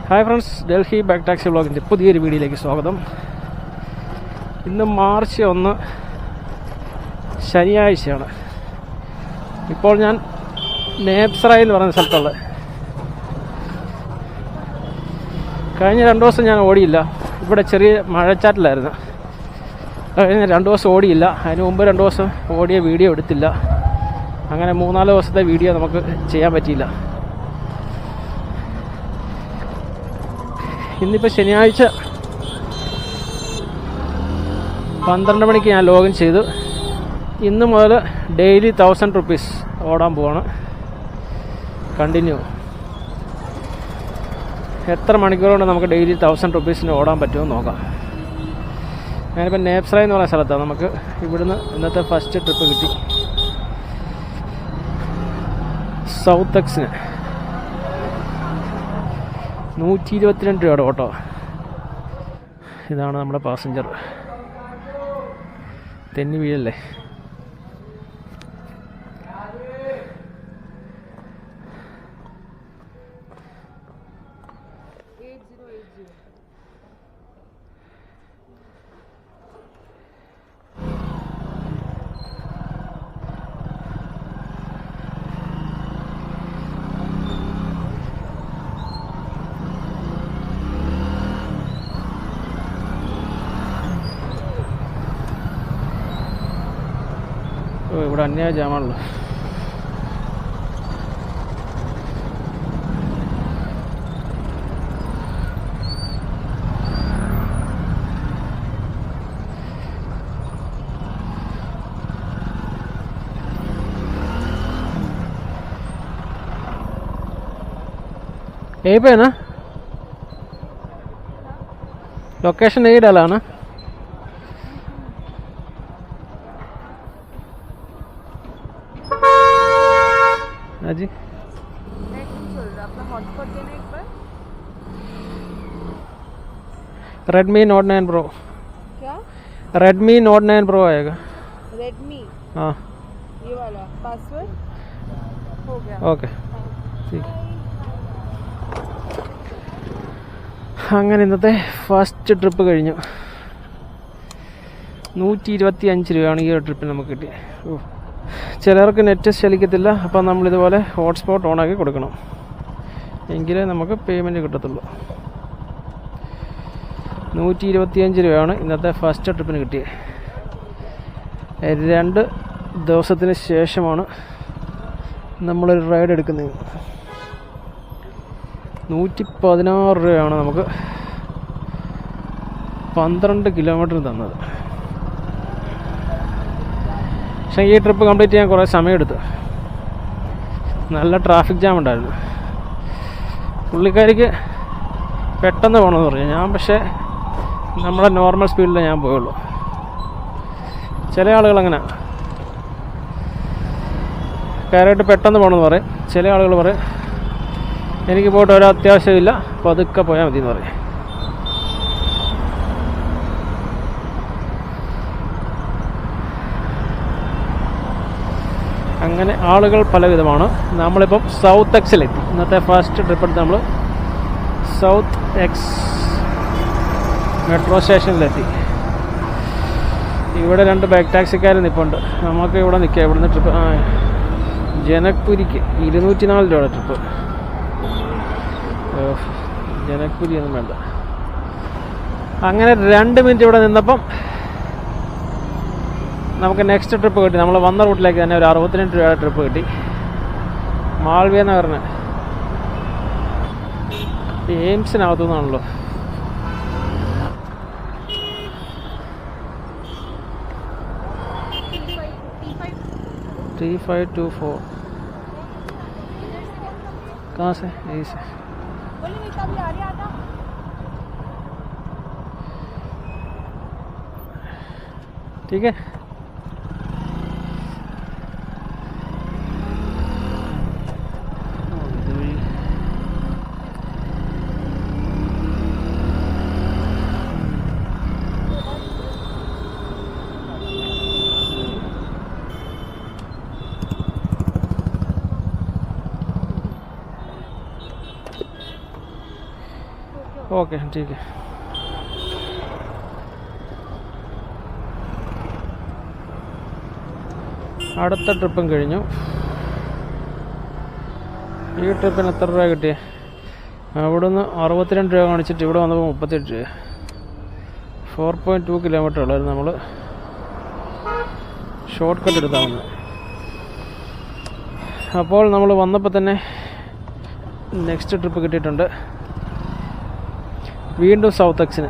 Hi friends, Delhi back taxi വ്ളോഗിൻ്റെ പുതിയൊരു വീഡിയോയിലേക്ക് സ്വാഗതം. ഇന്ന് മാർച്ച് 1 ശനിയാഴ്ചയാണ്. ഇപ്പോൾ ഞാൻ നേപ്സറായി എന്ന് പറയുന്ന സ്ഥലത്തുള്ളത്. കഴിഞ്ഞ 2 ദിവസം ഞാൻ ഓടിയില്ല. ഇവിടെ ചെറിയ മഴച്ചാറ്റിലായിരുന്നു. കഴിഞ്ഞ 2 ദിവസം ഓടിയില്ല. അതിന് മുമ്പ് 2 ദിവസം ഓടിയ വീഡിയോ എടുത്തില്ല. അങ്ങനെ 3-4 ദിവസത്തെ വീഡിയോ നമുക്ക് ചെയ്യാൻ പറ്റിയില്ല. ഇന്നിപ്പോൾ ശനിയാഴ്ച 12 മണിക്ക് ഞാൻ ലോഗിൻ ചെയ്തു. ഇന്ന് മുതൽ ഡെയിലി 1000 റുപ്പീസ് ഓടാൻ പോവാണ്. കണ്ടിന്യൂ. എത്ര മണിക്കൂർ കൊണ്ട് നമുക്ക് ഡെയിലി 1000 റുപ്പീസിന് ഓടാൻ പറ്റുമെന്ന് നോക്കാം. ഞാനിപ്പോൾ നേപ്സറ എന്ന് പറയുന്ന സ്ഥലത്താണ്. നമുക്ക് ഇവിടുന്ന് ഇന്നത്തെ ഫസ്റ്റ് ട്രിപ്പ് കിട്ടി. സൗത്ത് എക്സിന് 122 രൂപയുടെ ഓട്ടോ. ഇതാണ് നമ്മുടെ പാസഞ്ചർ. തെന്നി വീഴല്ലേ. ഇവിടെ അന്യായ ജാമാണല്ലോ. ఏ పైన లొకేషన్ ఏ डालाना जी? Redmi Note 9 Pro. क्या? Redmi Note 9 Pro आएगा. Redmi? हाँ. ये वाला पासवर्ड हो गया. ओके, ठीक. അങ്ങനെ ഇന്നത്തെ ഫസ്റ്റ് ട്രിപ്പ് കഴിഞ്ഞു. 125 രൂപയാണ് ഈ ഒരു ട്രിപ്പിന് നമുക്ക് കിട്ടിയത്. ചിലർക്ക് നെറ്റ് ചലിക്കത്തില്ല. അപ്പം നമ്മളിതുപോലെ ഹോട്ട്സ്പോട്ട് ഓണാക്കി കൊടുക്കണം, എങ്കിലേ നമുക്ക് പേയ്മെൻറ്റ് കിട്ടത്തുള്ളൂ. 125 രൂപയാണ് ഇന്നത്തെ ഫസ്റ്റ് ട്രിപ്പിന് കിട്ടിയത്. 2 ദിവസത്തിന് ശേഷമാണ് നമ്മളൊരു റൈഡ് എടുക്കുന്നത്. 116 രൂപയാണ് നമുക്ക് 12 കിലോമീറ്റർ തന്നത്. പക്ഷേ ഈ ട്രിപ്പ് കംപ്ലീറ്റ് ചെയ്യാൻ കുറേ സമയമെടുത്തു. നല്ല ട്രാഫിക് ജാം ഉണ്ടായിരുന്നു. പുള്ളിക്കാരിക്ക് പെട്ടെന്ന് പോകണമെന്ന് പറഞ്ഞു. ഞാൻ പക്ഷേ നമ്മുടെ നോർമൽ സ്പീഡിലേ ഞാൻ പോയുള്ളൂ. ചില ആളുകൾ അങ്ങനെ കയറിയിട്ട് പെട്ടെന്ന് പോകണമെന്ന് പറയും. ചില ആളുകൾ പറയും എനിക്ക് പോയിട്ട് ഒരു അത്യാവശ്യമില്ല, പതുക്കെ പോയാൽ മതി എന്ന് പറയും. അങ്ങനെ ആളുകൾ പലവിധമാണ്. നമ്മളിപ്പം സൗത്ത് എക്സിലെത്തി. ഇന്നത്തെ ഫസ്റ്റ് ട്രിപ്പ് എടുത്ത് നമ്മൾ സൗത്ത് എക്സ് മെട്രോ സ്റ്റേഷനിലെത്തി. ഇവിടെ 2 ബാക്ക് ടാക്സിക്കാർ നിൽപ്പുണ്ട്. നമുക്ക് ഇവിടെ നിൽക്കാം. ഇവിടുന്ന് ട്രിപ്പ് ജനക്പുരിക്ക് 204 രൂപയുടെ ട്രിപ്പ്. ജനക്പുരി ഒന്നും വേണ്ട. അങ്ങനെ 2 മിനിറ്റ് ഇവിടെ നിന്നപ്പം നമുക്ക് നെക്സ്റ്റ് ട്രിപ്പ് കിട്ടി. നമ്മൾ വന്ന റൂട്ടിലേക്ക് തന്നെ ഒരു 62 രൂപയുടെ ട്രിപ്പ് കിട്ടി. മാൾവിയ നഗറിന് എയിംസിനകത്തു നിന്നാണല്ലോ. T524 कहाँ से? यही से. ठीक है. ഓക്കെ ठीक है. അടുത്ത ട്രിപ്പും കഴിഞ്ഞു. ഈ ട്രിപ്പിന് എത്ര രൂപ കിട്ടിയേ? അവിടുന്ന് 62 രൂപ കാണിച്ചിട്ട് ഇവിടെ വന്നപ്പോൾ 38 രൂപ. 4.2 കിലോമീറ്റർ ഉള്ളായിരുന്നു. നമ്മൾ ഷോർട്ട് കട്ട് എടുത്താൽ വന്നത്. അപ്പോൾ നമ്മൾ വന്നപ്പോൾ തന്നെ നെക്സ്റ്റ് ട്രിപ്പ് കിട്ടിയിട്ടുണ്ട്. വീണ്ടും സൗത്ത് എക്സിന്.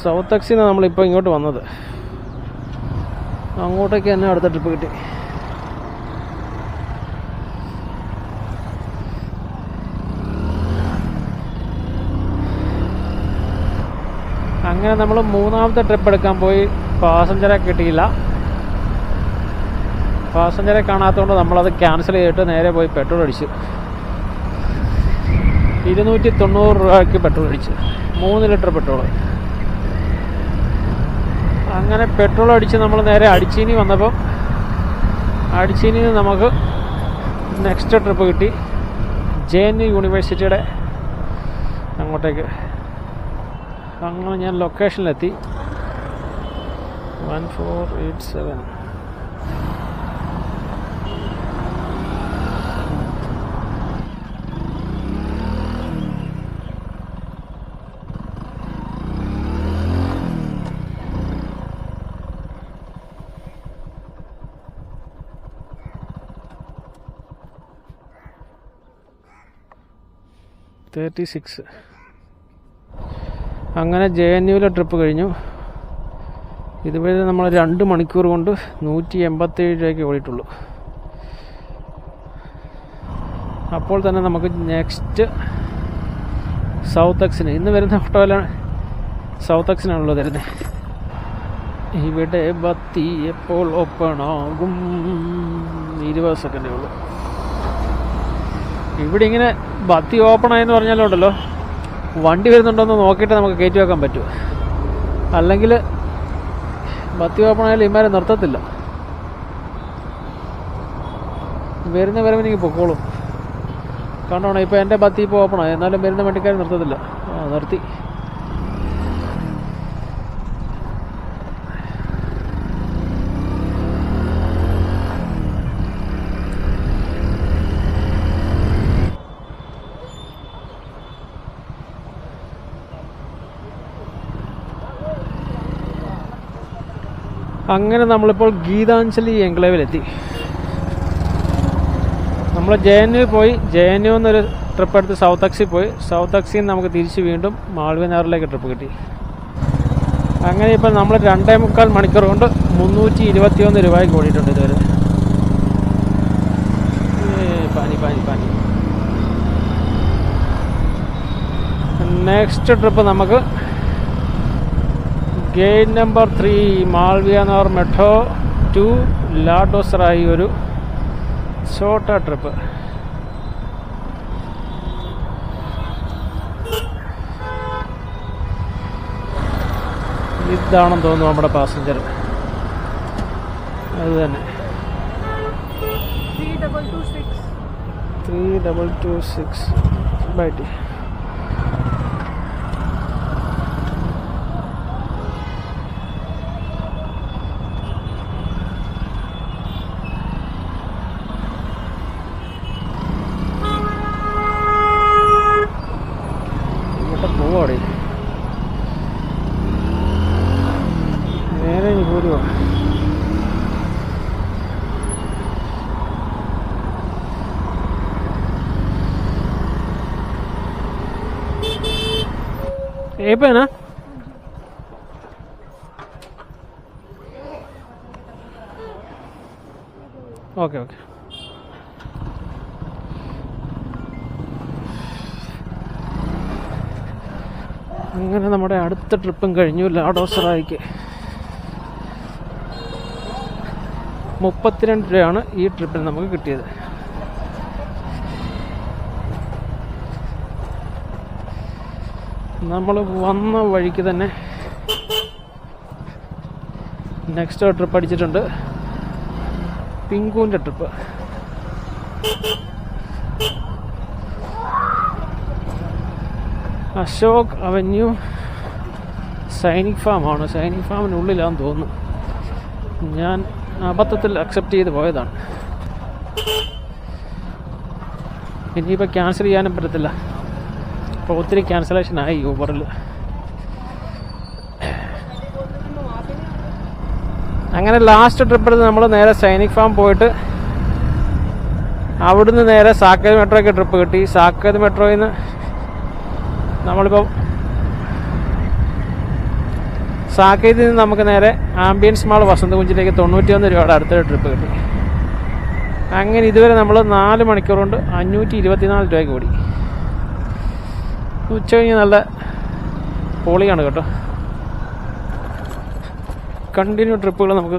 സൗത്ത് എക്സിന് നമ്മളിപ്പോൾ ഇങ്ങോട്ട് വന്നത്. അങ്ങോട്ടേക്ക് തന്നെ അടുത്ത ട്രിപ്പ് കിട്ടി. അങ്ങനെ നമ്മൾ മൂന്നാമത്തെ ട്രിപ്പ് എടുക്കാൻ പോയി. പാസഞ്ചറെ കിട്ടിയില്ല. പാസഞ്ചറെ കാണാത്തതുകൊണ്ട് നമ്മളത് ക്യാൻസൽ ചെയ്തിട്ട് നേരെ പോയി പെട്രോൾ അടിച്ചു. 290 രൂപയ്ക്ക് പെട്രോൾ അടിച്ചു. 3 ലിറ്റർ പെട്രോൾ. അങ്ങനെ പെട്രോൾ അടിച്ച് നമ്മൾ നേരെ അടിച്ചീനി വന്നപ്പോൾ അടിച്ചീനിന്ന് നമുക്ക് നെക്സ്റ്റ് ട്രിപ്പ് കിട്ടി. JNU യൂണിവേഴ്സിറ്റിയുടെ അങ്ങോട്ടേക്ക്. അങ്ങനെ ഞാൻ ലൊക്കേഷനിലെത്തി. 1487. അങ്ങനെ JNUവിലെ ട്രിപ്പ് കഴിഞ്ഞു. ഇതുവരെ നമ്മൾ 2 മണിക്കൂർ കൊണ്ട് 187 രൂപയ്ക്ക് ഓടിയിട്ടുള്ളൂ. അപ്പോൾ തന്നെ നമുക്ക് നെക്സ്റ്റ് സൗത്ത് എക്സിന് ഇന്ന് വരുന്ന ഓട്ടോയിലാണ്. സൗത്ത് എക്സിനാണല്ലോ തരുന്നത്. ഇവിടെ ബത്തി എപ്പോൾ ഓപ്പൺ ആകും? 20 സെക്കൻഡേ ഉള്ളൂ. ഇവിടെ ഇങ്ങനെ ബത്തി ഓപ്പൺ ആയെന്ന് പറഞ്ഞാലും ഉണ്ടല്ലോ, വണ്ടി വരുന്നുണ്ടോയെന്ന് നോക്കിയിട്ട് നമുക്ക് കയറ്റി വെക്കാൻ പറ്റുമോ? അല്ലെങ്കിൽ ബത്തി ഓപ്പൺ ആയാലും ഇമാരെ നിർത്തത്തില്ല. വരുന്ന വരവെനിക്ക് പൊക്കോളും. കണ്ടോണം, ഇപ്പോൾ എൻ്റെ ബത്തി ഇപ്പോൾ ഓപ്പൺ ആയി, എന്നാലും വരുന്ന വണ്ടിക്കാർ നിർത്തത്തില്ല. നിർത്തി. അങ്ങനെ നമ്മളിപ്പോൾ ഗീതാഞ്ജലി എൻക്ലേവിലെത്തി. നമ്മൾ JNU പോയി. JNU എന്നൊരു ട്രിപ്പ് എടുത്ത് സൗത്ത് എക്സിൽ പോയി. സൗത്ത് എക്സിൽ നിന്ന് നമുക്ക് തിരിച്ച് വീണ്ടും മാൾവിനാറിലേക്ക് ട്രിപ്പ് കിട്ടി. അങ്ങനെ ഇപ്പോൾ നമ്മൾ 2.25 മണിക്കൂർ കൊണ്ട് 321 രൂപയ്ക്ക് ഓടിയിട്ടുണ്ട് ഇതുവരെ. പാനി. നെക്സ്റ്റ് ട്രിപ്പ് നമുക്ക് ഗേറ്റ് നമ്പർ 3 മാൾവിയാനാർ മെട്രോ ടു ലാഡോസറായി ഒരു ഷോർട്ട് ട്രിപ്പ്. ഇതാണെന്ന് തോന്നുന്നു നമ്മുടെ പാസഞ്ചർ. അത് തന്നെ 3226 ബൈറ്റി. പോവാടി നേരെ പോരുവോ? ఏపైనా ఓకే ఓకే. അങ്ങനെ നമ്മുടെ അടുത്ത ട്രിപ്പും കഴിഞ്ഞു. ലാഡോസറായിക്ക് 32 രൂപയാണ് ഈ ട്രിപ്പിന് നമുക്ക് കിട്ടിയത്. നമ്മൾ വന്ന വഴിക്ക് തന്നെ നെക്സ്റ്റ് ട്രിപ്പ് അടിച്ചിട്ടുണ്ട്, പിങ്കുവിൻ്റെ ട്രിപ്പ്. അശോക് അവന്യൂ സൈനിക് ഫാമാണ്. സൈനിക് ഫാമിനുള്ളിലാണെന്ന് തോന്നുന്നു. ഞാൻ അബദ്ധത്തിൽ അക്സെപ്റ്റ് ചെയ്ത് പോയതാണ്. ഇനിയിപ്പോൾ ക്യാൻസൽ ചെയ്യാനും പറ്റത്തില്ല. ഇപ്പോൾ ഒത്തിരി ക്യാൻസലേഷനായി ഊബറിൽ. അങ്ങനെ ലാസ്റ്റ് ട്രിപ്പ് എടുത്ത് നമ്മൾ നേരെ സൈനിക് ഫാം പോയിട്ട് അവിടുന്ന് നേരെ സാക്കേത് മെട്രോയ്ക്ക് ട്രിപ്പ് കിട്ടി. സാക്കേത് മെട്രോയിൽ നിന്ന് നമ്മളിപ്പോൾ സാക്കേതിൽ നിന്ന് നമുക്ക് നേരെ ആംബിയൻസ് മാൾ വസന്തകുഞ്ചിലേക്ക് 91 രൂപയുടെ അടുത്തൊരു ട്രിപ്പ് കിട്ടി. അങ്ങനെ ഇതുവരെ നമ്മൾ 4 മണിക്കൂർ കൊണ്ട് 524 രൂപയ്ക്ക് ഓടി. ഉച്ച കഴിഞ്ഞ് നല്ല പൊളിയാണ് കേട്ടോ. കണ്ടിന്യൂ ട്രിപ്പുകൾ നമുക്ക്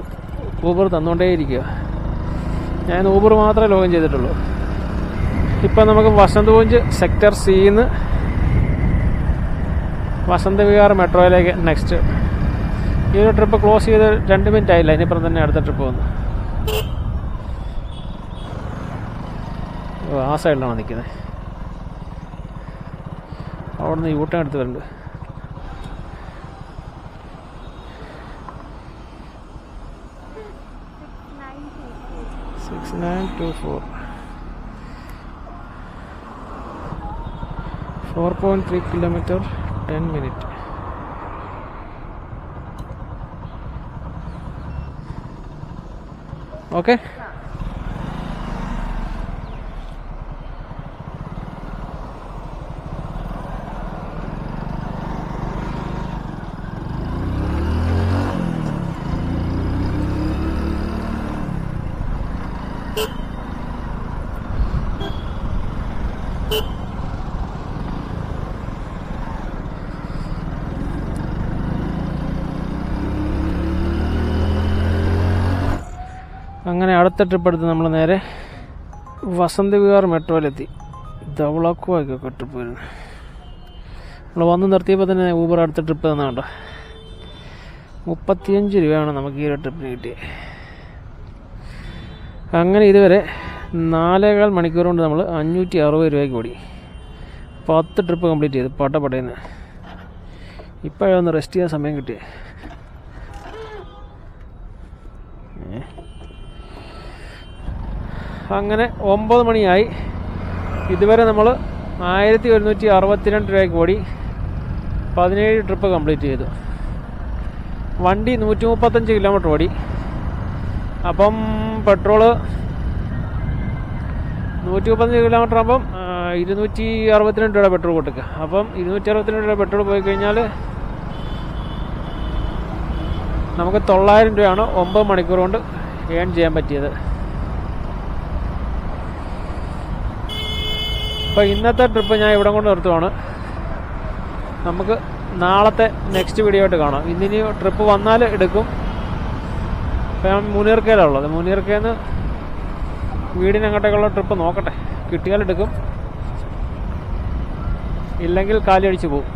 ഊബർ തന്നുകൊണ്ടേയിരിക്കുക. ഞാൻ ഊബർ മാത്രമേ ലോഗിൻ ചെയ്തിട്ടുള്ളൂ. ഇപ്പം നമുക്ക് വസന്തകുഞ്ച് സെക്ടർ സിന്ന് വസന്തവിഹാർ മെട്രോയിലേക്ക് നെക്സ്റ്റ്. ഈ ഒരു ട്രിപ്പ് ക്ലോസ് ചെയ്ത് 2 മിനിറ്റ് ആയില്ല. ഇനിയിപ്പം തന്നെ അടുത്ത ട്രിപ്പ് വന്നു. ആ സൈഡിലാണ് നിൽക്കുന്നത്. അവിടെ നിന്ന് യൂട്ടേൺ എടുത്ത് വരുന്നുണ്ട്. $6924 4.3 kilometer 10 minutes. Okay. അങ്ങനെ അടുത്ത ട്രിപ്പ് എടുത്ത് നമ്മൾ നേരെ വസന്തവിഹാർ മെട്രോയിലെത്തി. ധവളാക്കുവായിക്കൊക്കെ ട്രിപ്പ് വരുന്നത്. നമ്മൾ വന്ന് നിർത്തിയപ്പോൾ തന്നെ ഊബർ അടുത്ത ട്രിപ്പ് തന്നാണ്ടോ. 35 രൂപയാണ് നമുക്ക് ഈ ഒരു ട്രിപ്പിന് കിട്ടിയത്. അങ്ങനെ ഇതുവരെ 4.25 മണിക്കൂർ കൊണ്ട് നമ്മൾ 560 രൂപയ്ക്ക് ഓടി. 10 ട്രിപ്പ് കംപ്ലീറ്റ് ചെയ്തു പട്ടപ്പട്ടേന്ന്. ഇപ്പോഴൊന്ന് റെസ്റ്റ് ചെയ്യാൻ സമയം കിട്ടിയേ. അങ്ങനെ 9 മണിയായി. ഇതുവരെ നമ്മൾ 1162 രൂപയ്ക്ക് ഓടി 17 ട്രിപ്പ് കംപ്ലീറ്റ് ചെയ്തു. വണ്ടി 135 കിലോമീറ്റർ ഓടി. അപ്പം പെട്രോള് 135 കിലോമീറ്റർ ആകുമ്പം 262 രൂപയുടെ പെട്രോൾ കൊടുക്കുക. അപ്പം 262 രൂപയുടെ പെട്രോൾ പോയി കഴിഞ്ഞാൽ നമുക്ക് 900 രൂപയാണ് 9 മണിക്കൂർ കൊണ്ട് ഏൺ ചെയ്യാൻ പറ്റിയത്. അപ്പോൾ ഇന്നത്തെ ട്രിപ്പ് ഞാൻ ഇവിടെ കൊണ്ട് നിർത്തുവാണ്. നമുക്ക് നാളത്തെ നെക്സ്റ്റ് വീഡിയോ ആയിട്ട് കാണാം. ഇന്നിനി ട്രിപ്പ് വന്നാൽ എടുക്കും. അപ്പോൾ ഞാൻ മുനീർക്കയിലാണ് ഉള്ളത്. മുനീർക്കയിൽ നിന്ന് വീടിനങ്ങോട്ടേക്കുള്ള ട്രിപ്പ് നോക്കട്ടെ. കിട്ടിയാൽ എടുക്കും, ഇല്ലെങ്കിൽ കാലി അടിച്ച് പോകും.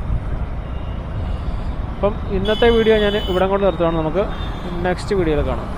അപ്പം ഇന്നത്തെ വീഡിയോ ഞാൻ ഇവിടെ കൊണ്ട് നിർത്തുവാണ്. നമുക്ക് നെക്സ്റ്റ് വീഡിയോയിൽ കാണാം.